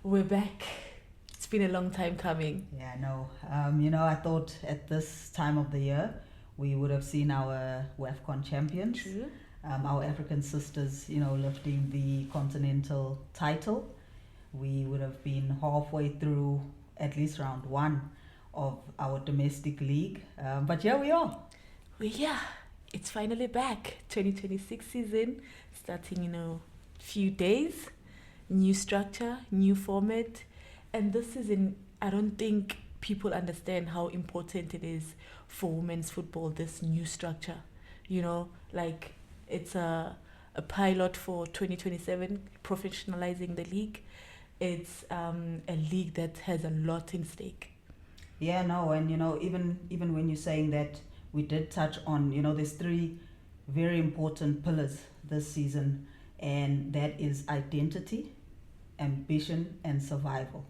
We're back. It's been a long time coming. Yeah, no. I thought at this time of the year we would have seen our WAFCON champions, True. our African sisters, lifting the continental title. We would have been halfway through at least round one of our domestic league. But here we are. We're here. It's finally back. 2026 season starting in a few days. New structure, new format. And this season, I don't think people understand how important it is for women's football, this new structure. It's a pilot for 2027, professionalizing the league. It's a league that has a lot in stake. Yeah, no, and even when you're saying that, we did touch on, there's three very important pillars this season, and that is identity, ambition, and survival.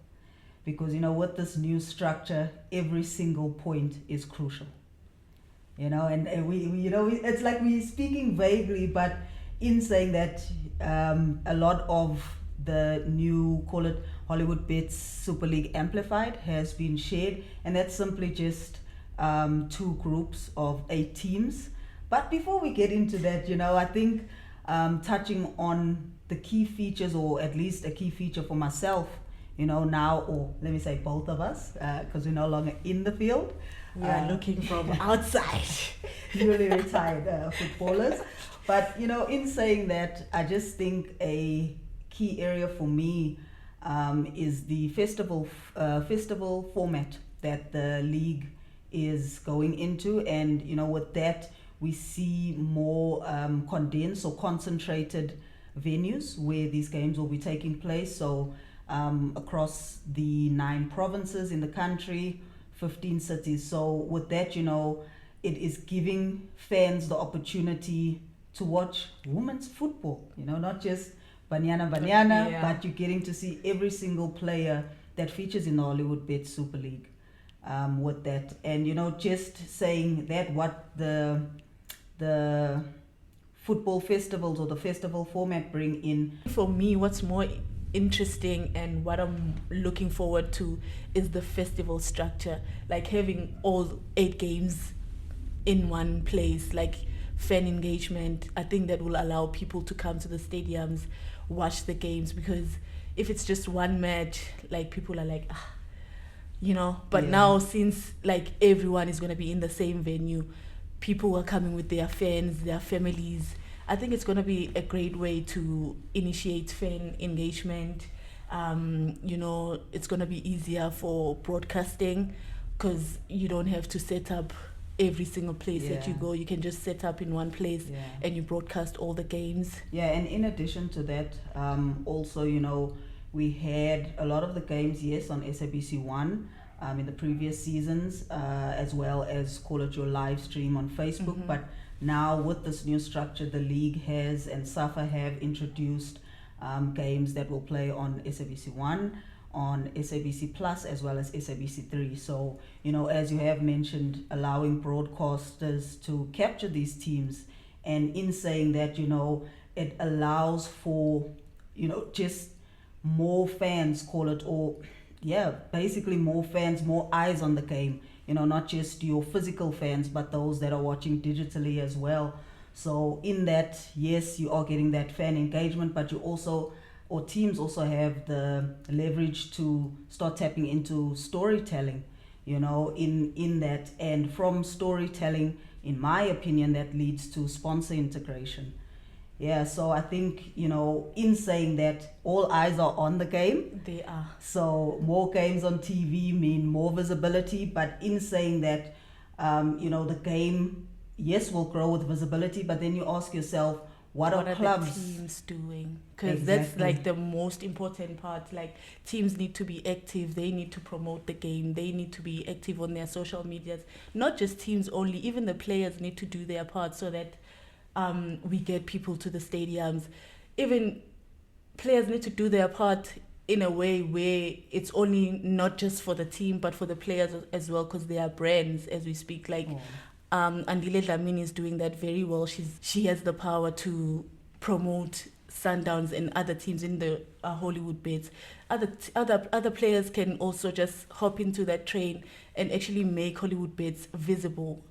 Because with this new structure, every single point is crucial. And we it's like we're speaking vaguely, but in saying that, a lot of the new, call it Hollywoodbets Super League Amplified, has been shared, and that's simply just two groups of 8 teams. But before we get into that, I think touching on the key features, or at least a key feature for myself, now, or let me say both of us, because we're no longer in the field. We are looking from outside. Newly retired footballers. But, in saying that, I just think a key area for me is the festival format that the league is going into. And, with that, we see more condensed or concentrated venues where these games will be taking place. So across the 9 provinces in the country, 15 cities. So with that, it is giving fans the opportunity to watch women's football, not just Banyana, Yeah. but you're getting to see every single player that features in the Hollywoodbets Super League with that. And, just saying that, what the football festivals or the festival format bring in. For me, what's more interesting and what I'm looking forward to is the festival structure, like having all 8 games in one place, like fan engagement. I think that will allow people to come to the stadiums, watch the games, because if it's just one match, like people are like, but Yeah. now since like everyone is going to be in the same venue, people are coming with their fans, their families. I think it's going to be a great way to initiate fan engagement. It's going to be easier for broadcasting because you don't have to set up every single place that you Yeah. go. You can just set up in one place Yeah. and you broadcast all the games. Yeah, and in addition to that, also, we had a lot of the games, yes, on SABC One in the previous seasons, as well as call it your live stream on Facebook. Mhm. But now with this new structure, the league has and SAFA have introduced games that will play on SABC One, on SABC Plus, as well as SABC 3. So, as you have mentioned, allowing broadcasters to capture these teams, and in saying that, it allows for, just more fans, call it, or basically more fans, more eyes on the game, not just your physical fans, but those that are watching digitally as well. So in that, yes, you are getting that fan engagement, but you also, or teams also have the leverage to start tapping into storytelling, in that. And from storytelling, in my opinion, that leads to sponsor integration. Yeah, so I think, in saying that, all eyes are on the game. They are. So more games on TV mean more visibility, but in saying that, the game, yes, will grow with visibility, but then you ask yourself, what are clubs? the teams doing? Because that's Exactly. like the most important part. Like, teams need to be active. They need to promote the game. They need to be active on their social medias. Not just teams only. Even the players need to do their part so that we get people to the stadiums. Even players need to do their part in a way where it's only not just for the team but for the players as well, because they are brands as we speak. Like, Andile Dlamini is doing that very well. She has the power to promote Sundowns and other teams in the Hollywoodbets, other players can also just hop into that train and actually make Hollywoodbets visible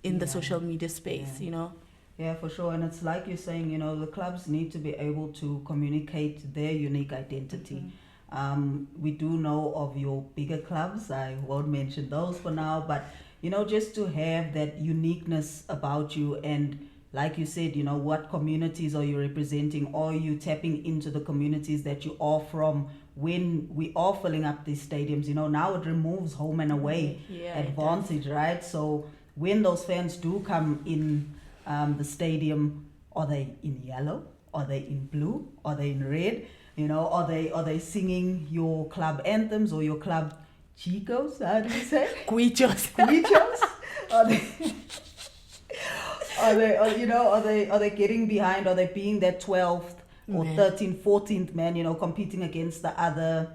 in the social media space, you know. Yeah, for sure. And it's like you're saying, you know, the clubs need to be able to communicate their unique identity. We do know of your bigger clubs. I won't mention those for now, but, you know, just to have that uniqueness about you. And like you said, you know, what communities are you representing? Are you tapping into the communities that you are from? When we are filling up these stadiums, you know, now it removes home and away advantage, right? So when those fans do come in the stadium, are they in yellow? Are they in blue? Are they in red? You know, are they singing your club anthems or your club chicos? How do you say? Cuichos. Cuichos? Are they getting behind? Are they being that 12th or 13th, 14th man, you know, competing against the other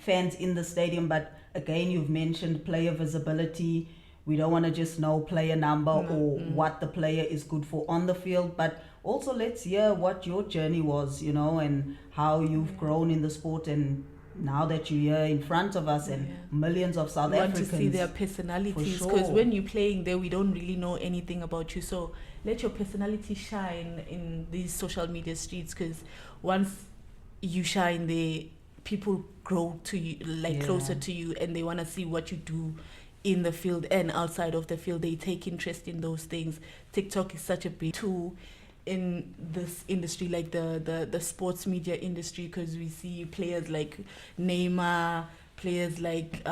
fans in the stadium? But again, you've mentioned player visibility. We don't want to just know player number or what the player is good for on the field, but also let's hear what your journey was, you know, and how you've grown in the sport, and now that you're here in front of us and millions of South Africans. Want to see their personalities, because when you're playing there, we don't really know anything about you. So let your personality shine in these social media streets, because once you shine there, people grow to you, closer to you, and they want to see what you do in the field and outside of the field. They take interest in those things. TikTok is such a big tool in this industry, like the sports media industry, because we see players like Neymar, players like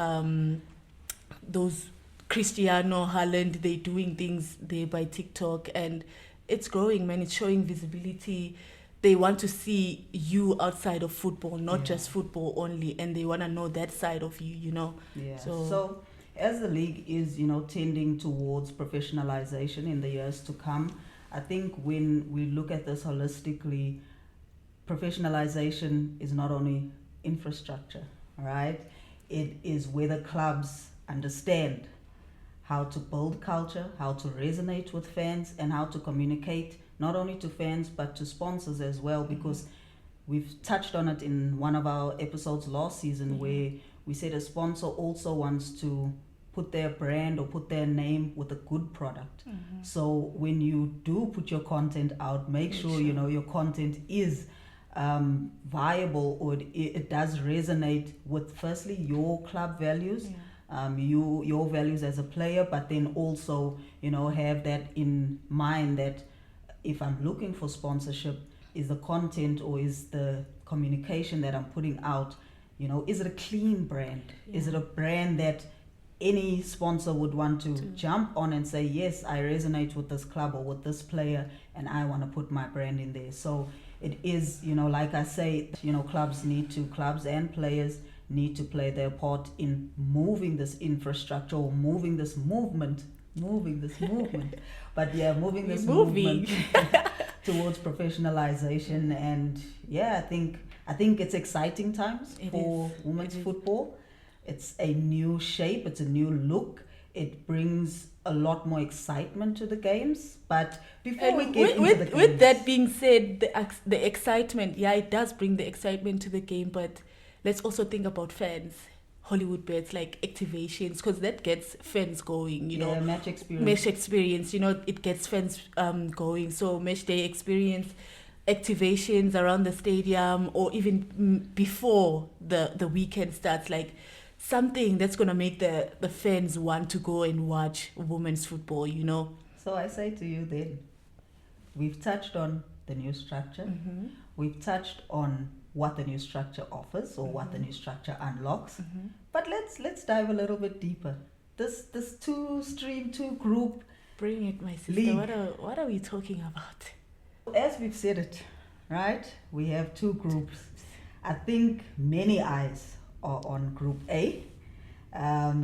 those Cristiano, Haaland, they're doing things there by TikTok, and it's growing, man. It's showing visibility. They want to see you outside of football, not just football only, and they want to know that side of you, you know. So as the league is, you know, tending towards professionalization in the years to come, I think when we look at this holistically, professionalization is not only infrastructure, right? It is whether clubs understand how to build culture, how to resonate with fans, and how to communicate not only to fans but to sponsors as well, because we've touched on it in one of our episodes last season where we said a sponsor also wants to put their brand or put their name with a good product. So when you do put your content out, make sure you know your content is viable, or it does resonate with firstly your club values, your values as a player, but then also, you know, have that in mind that if I'm looking for sponsorship, is the content or is the communication that I'm putting out, you know, is it a clean brand? Is it a brand that any sponsor would want to jump on and say, yes, I resonate with this club or with this player, and I want to put my brand in there. So it is, you know, like I say, you know, clubs and players need to play their part in moving this infrastructure or moving this movement but moving this movement towards professionalization. And I think it's exciting times for women's football. It's a new shape, it's a new look. It brings a lot more excitement to the games. But before we get into the games, with that being said, the excitement, it does bring the excitement to the game, but let's also think about fans. Hollywoodbets, like activations, because that gets fans going, you know. Match experience, you know, it gets fans going. So match day experience, activations around the stadium, or even before the weekend starts, like something that's going to make the fans want to go and watch women's football, you know. So I say to you then, we've touched on the new structure. We've touched on what the new structure offers or what the new structure unlocks. But let's dive a little bit deeper. This two group. Bring it, my sister. League. What are we talking about? As we've said it, right? We have two groups. I think many eyes are on Group A.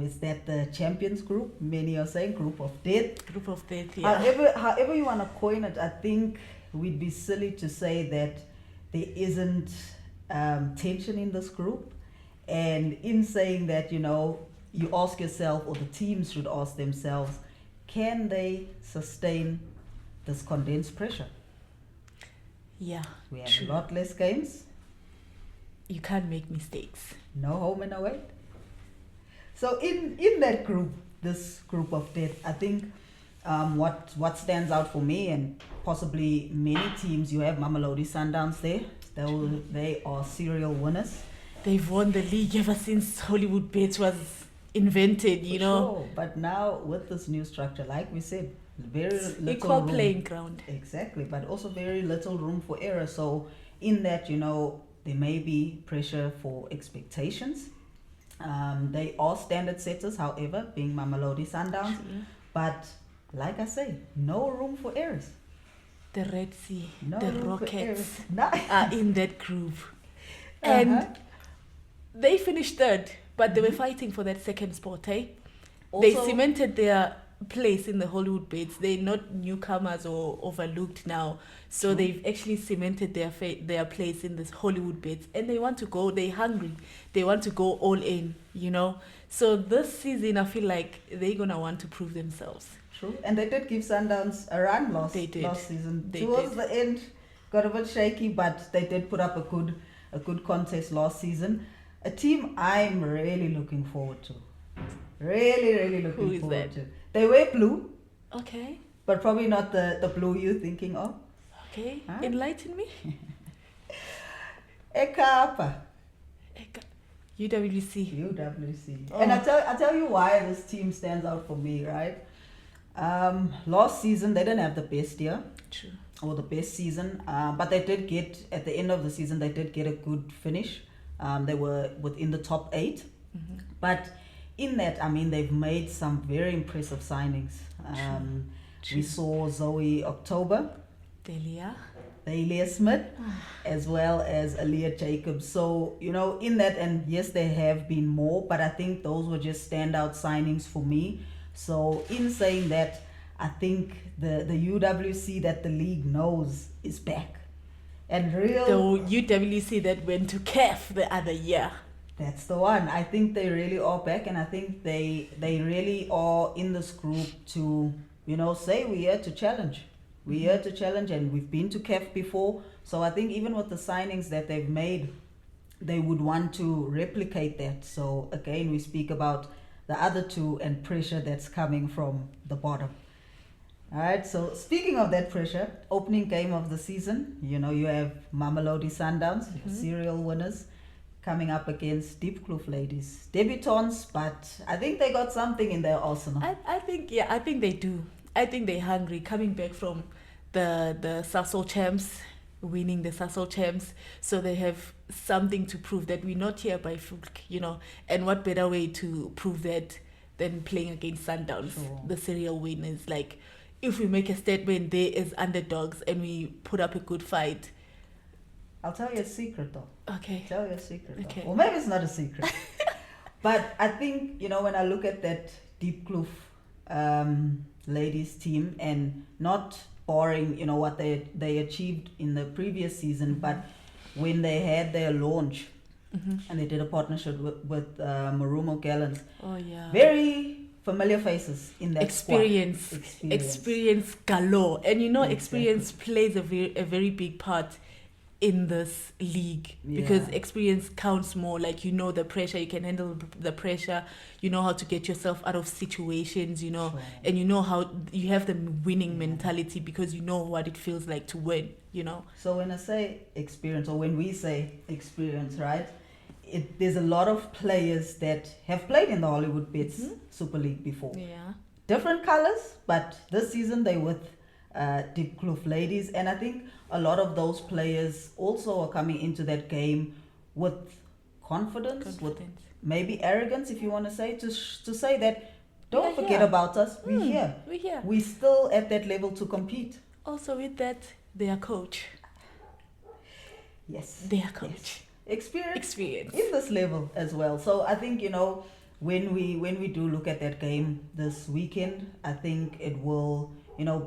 Is that the Champions Group? Many are saying Group of Death. Group of Death, yeah. However you want to coin it, I think we'd be silly to say that there isn't tension in this group. And in saying that, you know, you ask yourself, or the teams should ask themselves, can they sustain this condensed pressure? Yeah, We have true. a lot less games. You can't make mistakes. No home and away. So in that group, this group of death, I think what stands out for me and possibly many teams, you have Mamelodi Sundowns there. They are serial winners. They've won the league ever since Hollywoodbets was invented, you For know. sure. But now with this new structure, like we said, very little Equal room. playing ground. Exactly, but also very little room for error. So in that, there may be pressure for expectations. They are standard setters, however, being Mamelodi Sundowns. True. But like I say, no room for errors. The Red Sea, No the room for errors. Rockets No. are in that group. And they finished third, but they were fighting for that second spot, eh? They Also- cemented their place in the Hollywoodbets. They're not newcomers or overlooked now. So True. they've actually cemented their place in this Hollywoodbets. And they want to go, they're hungry. They want to go all in, you know. So this season, I feel like they're going to want to prove themselves. True, and they did give Sundowns a run last season. They Towards did. the end, got a bit shaky, but they did put up a good contest last season. A team I'm really looking forward to. Really Who looking is forward that? to. They wear blue, Okay, but probably not the blue you're thinking of. okay. Huh? Enlighten me. Ekapa, UWC. UWC. Oh. And I tell you why this team stands out for me, right? Last season they didn't have the best year. True. Or the best season, but they did get, at the end of the season, they did get a good finish. They were within the top 8. Mm-hmm. But in that, I mean, they've made some very impressive signings. True. We saw Zoe October, Delia. Delia Smith, as well as Aaliyah Jacobs. So, in that, and yes, there have been more, but I think those were just standout signings for me. So, in saying that, I think the UWC that the league knows is back. And The UWC that went to CAF the other year. that's the one. I think they really are back, and I think they really are in this group to, say we're here to challenge. We're here to challenge, and we've been to CAF before. So I think even with the signings that they've made, they would want to replicate that. So again, we speak about the other two and pressure that's coming from the bottom. All right, so speaking of that pressure, opening game of the season, you have Mamelodi Sundowns, serial winners, coming up against Diepkloof ladies. Debutants, but I think they got something in their arsenal. I think they do. I think they're hungry, coming back from the Sasol champs, winning the Sasol champs. So they have something to prove that we're not here by fluke, And what better way to prove that than playing against Sundowns, Sure. the serial winners. Like, if we make a statement there as underdogs and we put up a good fight. I'll tell you a secret though. Okay. Tell you a secret. Okay. Or maybe it's not a secret. But I think, when I look at that Diepkloof ladies team, and not barring, what they achieved in the previous season, but when they had their launch and they did a partnership with Marumo Gallants, Oh yeah. very familiar faces in that Experience squad. galore, and Exactly. experience plays a very big part in this league, because Yeah. experience counts more. Like, the pressure, you can handle the pressure, you know how to get yourself out of situations, Sure. and how you have the winning mentality, because you know what it feels like to win. So when I say experience, or when we say experience, right, there's a lot of players that have played in the Hollywoodbets Super League before. Yeah. Different colors, but this season they with Diepkloof ladies, and I think a lot of those players also are coming into that game with confidence, with maybe arrogance, if you want to say, to say that don't We're forget here. about us, we're here. We're here. We're still at that level to compete. Also with that, their coach. Yes. Their coach. Experience in this level as well. So I think, when we do look at that game this weekend, I think it will,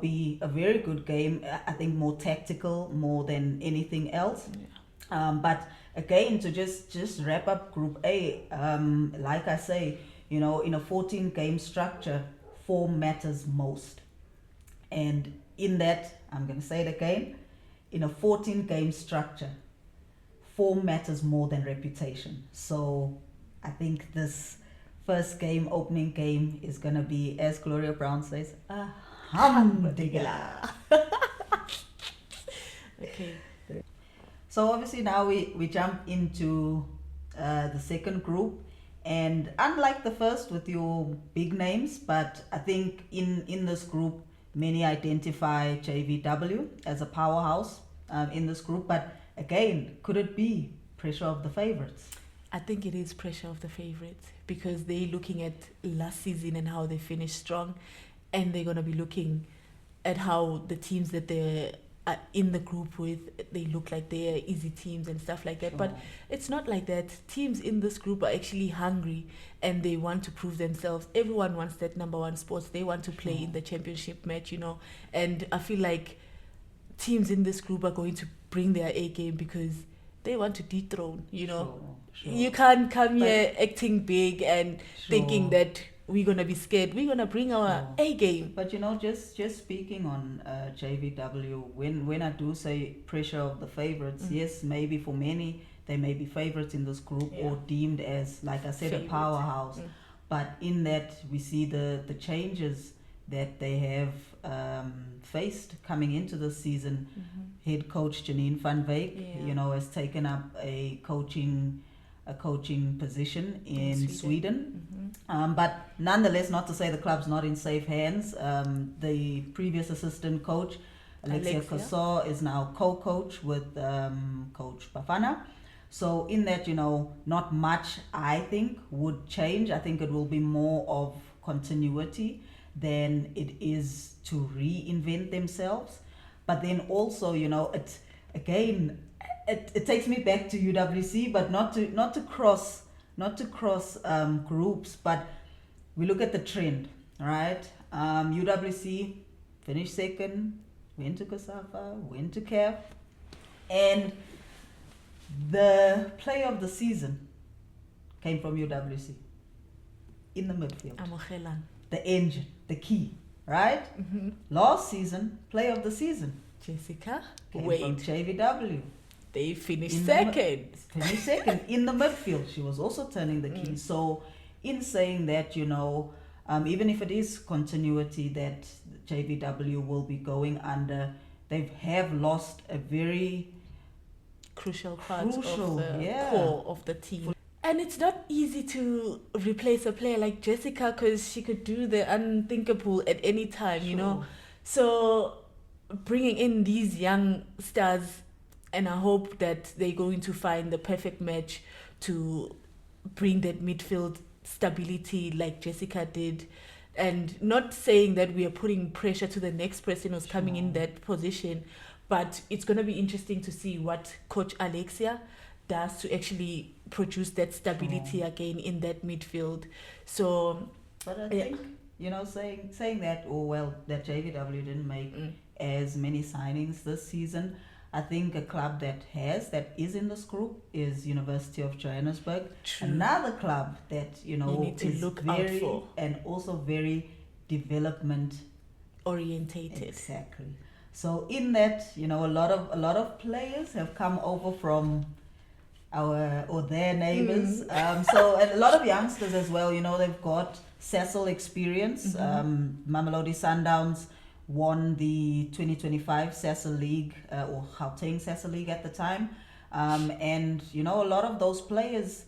be a very good game. I think more tactical, more than anything else. Yeah. But again, to just wrap up Group A, like I say, in a 14 game structure, form matters most. And in that, I'm going to say it again, in a 14-game structure, form matters more than reputation. So I think this first game, opening game, is going to be, as Gloria Brown says, a humdinger. Okay. So obviously now we jump into the second group, and unlike the first with your big names, but I think in this group many identify JVW as a powerhouse in this group. But again, could it be pressure of the favorites? I think it is pressure of the favorites because they're looking at last season and how they finished strong, and they're going to be looking at how the teams that they're in the group with, they look like they're easy teams and stuff like that. Sure. But it's not like that. Teams in this group are actually hungry and they want to prove themselves. Everyone wants that number one spot. They want to play in the championship match, you know. And I feel like teams in this group are going to bring their A game because they want to dethrone, you know. Sure. You can't come here acting big and thinking that we're going to be scared. We're going to bring our A game. But, you know, just speaking on JVW, when I do say pressure of the favorites, yes, maybe for many, they may be favorites in this group or deemed as, like I said, a powerhouse. But in that, we see the changes that they have faced coming into this season. Head coach Janine van Wyk, you know, has taken up a coaching position in Sweden. But nonetheless, not to say the club's not in safe hands. The previous assistant coach, Alexia Kossor, is now co-coach with Coach Bafana. So in that, you know, not much, I think, would change. I think it will be more of continuity than it is to reinvent themselves. But then also, you know, it takes me back to UWC, but not to cross groups, but we look at the trend, right? UWC finished second, went to COSAFA, went to CAF, and the player of the season came from UWC in the midfield. The engine, the key, right? Last season, player of the season, Jessica came Wade from JVW. They finished second. Finished second in the midfield. She was also turning the key. So in saying that, you know, even if it is continuity that JVW will be going under, they have lost a very crucial part of the core of the team. And it's not easy to replace a player like Jessica because she could do the unthinkable at any time, you know. So bringing in these young stars, and I hope that they're going to find the perfect match to bring that midfield stability like Jessica did. And not saying that we are putting pressure to the next person who's coming in that position, but it's going to be interesting to see what Coach Alexia does to actually produce that stability again in that midfield. So, but I think, you know, saying that, that JVW didn't make as many signings this season, I think a club that is in this group is University of Johannesburg. True. Another club that, you know, need to is look very out for. And also very development orientated. Exactly. So in that, you know, a lot of players have come over from their neighbors. So and a lot of youngsters as well. You know, they've got Cecil experience. Mamelodi Sundowns won the 2025 Sasa League or Gauteng Sasa League at the time, and you know, a lot of those players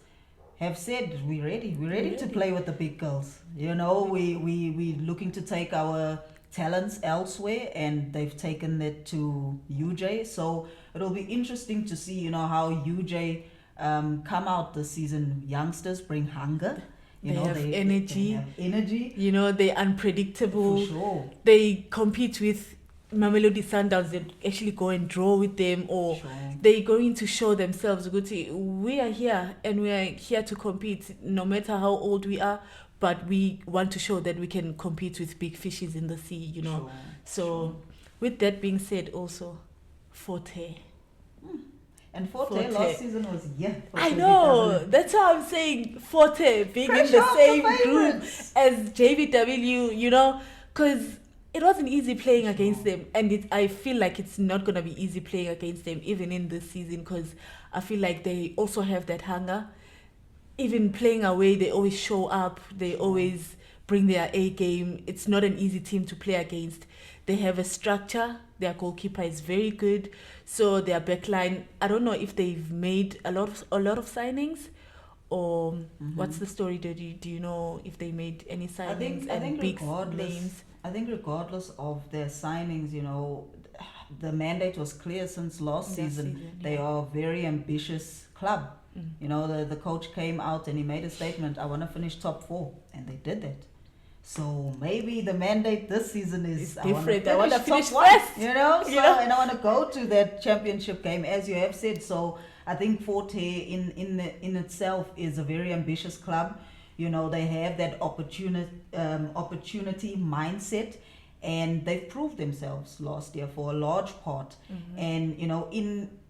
have said we're ready to play with the big girls. You know, we looking to take our talents elsewhere, and they've taken it to UJ. So it'll be interesting to see, you know, how UJ come out this season. Youngsters bring hunger. They have energy. You know, they're unpredictable. For sure. They compete with Mamelodi Sundowns. They actually go and draw with them, or they're going to show themselves. We are here and we are here to compete, no matter how old we are. But we want to show that we can compete with big fishes in the sea. You know. So, with that being said, also Forte. And Forte last season was I know. That's how I'm saying Forte being in the same group as JVW, you know, because it wasn't easy playing against Sure. them, and I feel like it's not gonna be easy playing against them even in this season, because I feel like they also have that hunger. Even playing away, they always show up. They Sure. always bring their A game. It's not an easy team to play against. They have a structure. Their goalkeeper is very good. So their backline, I don't know if they've made a lot of signings, or what's the story? Do you know if they made any signings I think big names? I think regardless of their signings, the mandate was clear since last season. They are a very ambitious club. The coach came out and he made a statement, I want to finish top 4, and they did that. So maybe the mandate this season is different. I want to finish top 1, first. and I want to go to that championship game, as you have said. So I think Forte in itself is a very ambitious club. They have that opportunity mindset, and they've proved themselves last year for a large part. And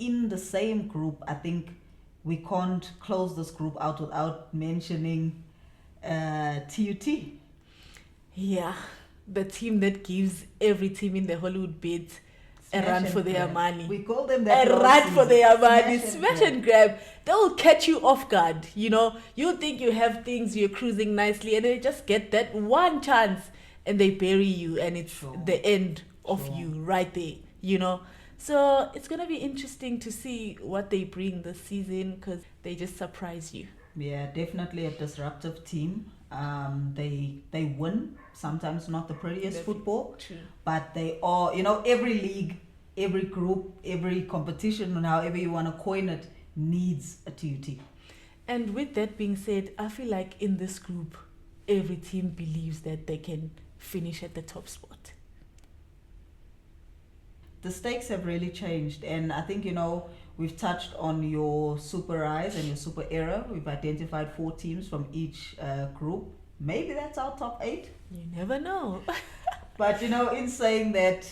in the same group, I think we can't close this group out without mentioning TUT. Yeah, the team that gives every team in the Hollywoodbets a run for their money. We call them that. A run for their money. Smash Smash and grab. They'll catch you off guard. You think you have things, you're cruising nicely, and they just get that one chance and they bury you, and it's the end of you right there. So it's going to be interesting to see what they bring this season, because they just surprise you. Yeah, definitely a disruptive team. They win, sometimes not the prettiest football, but they are, every league, every group, every competition, and however you want to coin it, needs a TUT. And with that being said, I feel like in this group, every team believes that they can finish at the top spot. The stakes have really changed, and I think, we've touched on your Super Rise and your Super Era. We've identified 4 teams from each group. Maybe that's our top 8. You never know. But, in saying that,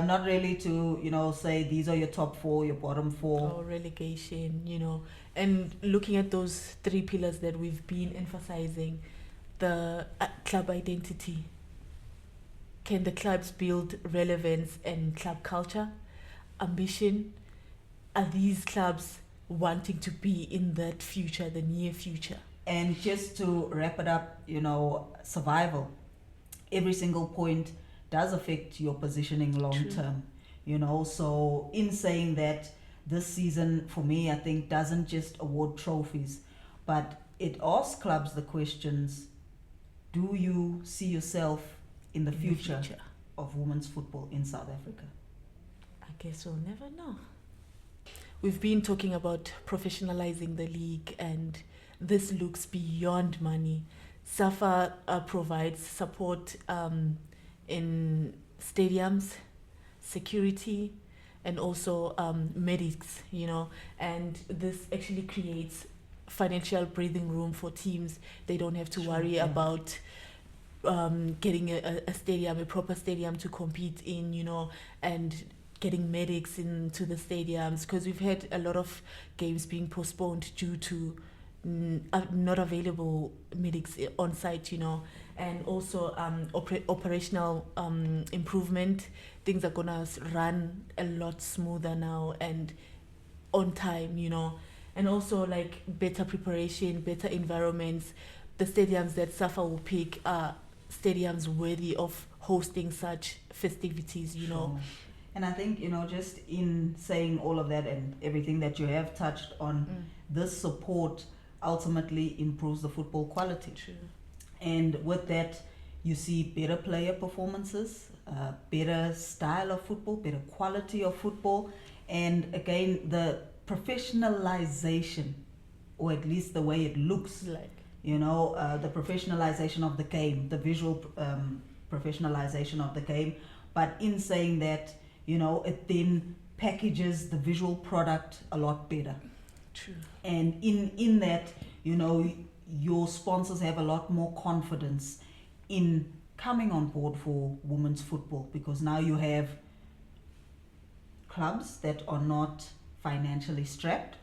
not really to, say these are your top 4, your bottom 4. Or relegation, and looking at those 3 pillars that we've been emphasizing, the club identity. Can the clubs build relevance and club culture, ambition? Are these clubs wanting to be in that future, the near future? And just to wrap it up, survival. Every single point does affect your positioning long term. So in saying that, this season for me, I think, doesn't just award trophies, but it asks clubs the questions: do you see yourself in the future of women's football in South Africa? I guess we'll never know. We've been talking about professionalizing the league, and this looks beyond money. SAFA provides support in stadiums, security, and also medics, and this actually creates financial breathing room for teams. They don't have to worry about getting a stadium, a proper stadium to compete in, and getting medics into the stadiums, because we've had a lot of games being postponed due to not available medics on site, and also operational improvement. Things are gonna run a lot smoother now and on time, and also like better preparation, better environments. The stadiums that SAFA will pick are stadiums worthy of hosting such festivities, And I think, just in saying all of that and everything that you have touched on, this support ultimately improves the football quality. And with that, you see better player performances, better style of football, better quality of football, and again, the professionalization, or at least the way it looks like, the professionalization of the game, the visual professionalization of the game. But in saying that, it then packages the visual product a lot better. And in that, your sponsors have a lot more confidence in coming on board for women's football, because now you have clubs that are not financially strapped,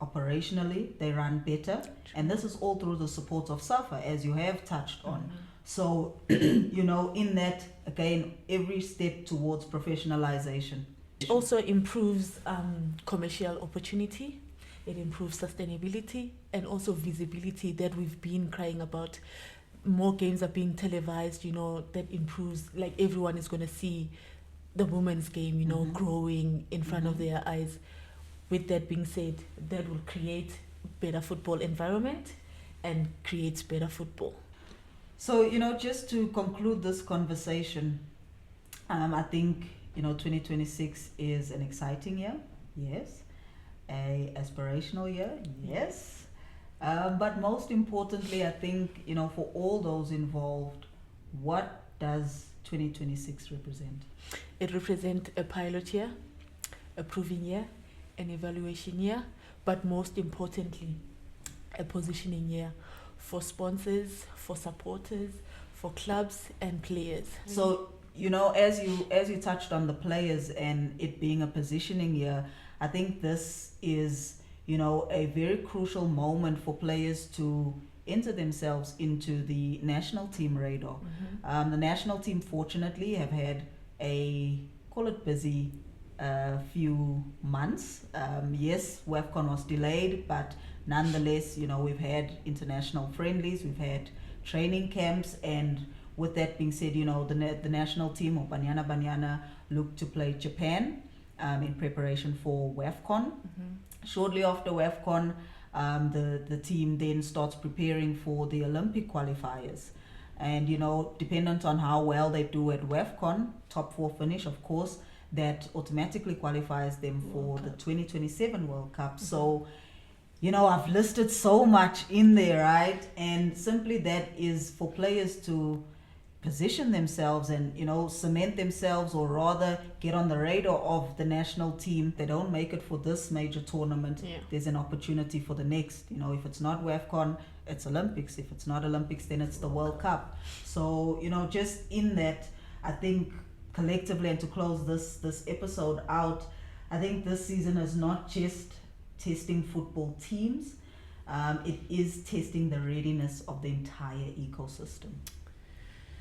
operationally they run better, and this is all through the support of SAFA, as you have touched on. So in that, again, every step towards professionalization. It also improves commercial opportunity, it improves sustainability, and also visibility that we've been crying about. More games are being televised, that improves, like everyone is going to see the women's game, growing in front of their eyes. With that being said, that will create better football environment and creates better football. So, just to conclude this conversation, I think, 2026 is an exciting year, yes. A aspirational year, yes. But most importantly, I think, for all those involved, what does 2026 represent? It represents a pilot year, a proving year, an evaluation year, but most importantly, a positioning year for sponsors, for supporters, for clubs and players. So, as you touched on the players and it being a positioning year, I think this is, a very crucial moment for players to enter themselves into the national team radar. The national team, fortunately, have had a, call it busy, few months. Yes, WAFCON was delayed, but nonetheless, we've had international friendlies, we've had training camps, and with that being said, the national team of Banyana look to play Japan in preparation for WAFCON. Shortly after WAFCON, the team then starts preparing for the Olympic qualifiers. And, dependent on how well they do at WAFCON, top 4 finish, of course, that automatically qualifies them for the 2027 World Cup. So, I've listed so much in there, right? And simply that is for players to position themselves and, cement themselves, or rather get on the radar of the national team. They don't make it for this major tournament. Yeah. There's an opportunity for the next. If it's not WAFCON, it's Olympics. If it's not Olympics, then it's the World Cup. So, just in that, I think collectively, and to close this episode out, I think this season is not just testing football teams. It is testing the readiness of the entire ecosystem.